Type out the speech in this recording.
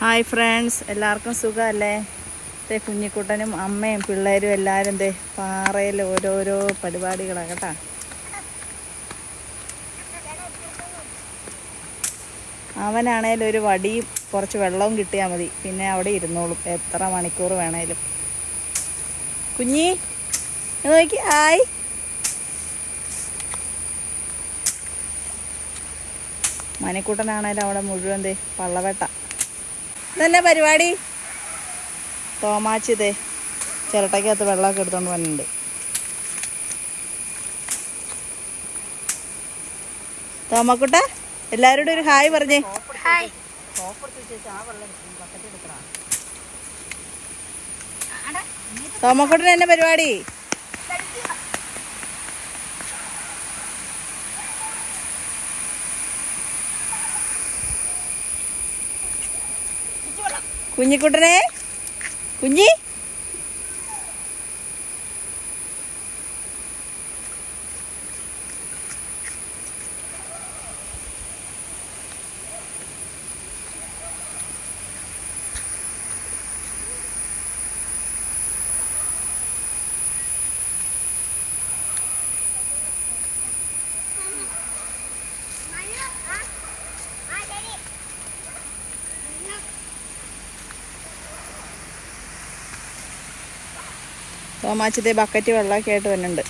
Hi friends, എല്ലാവർക്കും സുഖമല്ലേ? കുഞ്ഞിക്കുട്ടനും അമ്മയും പിള്ളേരും എല്ലാവരും പാറയിൽ ഓരോരോ പരിപാടികളാണ് കേട്ടോ. അവനാണേലും ഒരു വടിയും കുറച്ച് വെള്ളവും കിട്ടിയാൽ മതി, പിന്നെ അവിടെ ഇരുന്നോളും എത്ര മണിക്കൂർ വേണേലും. കുഞ്ഞി നോക്കി, ഹായ്. മണിക്കുട്ടനാണേലും അവിടെ മുഴുവൻ പള്ളവേട്ട. ഇതന്നെ പരിപാടി. തോമാച്ചി ചിരട്ടയ്ക്കകത്ത് വെള്ളമൊക്കെ എടുത്തോണ്ട് വന്നിട്ടുണ്ട്. തോമക്കുട്ട, എല്ലാവരോടും ഒരു ഹായ് പറഞ്ഞേ. തോമക്കുട്ടൻ എന്നെ പരിപാടി. കുഞ്ഞിക്കുട്ടനെ, കുഞ്ഞി തോമാച്ചി ബക്കറ്റ് വെള്ളമൊക്കെ ആയിട്ട് വരുന്നുണ്ട്.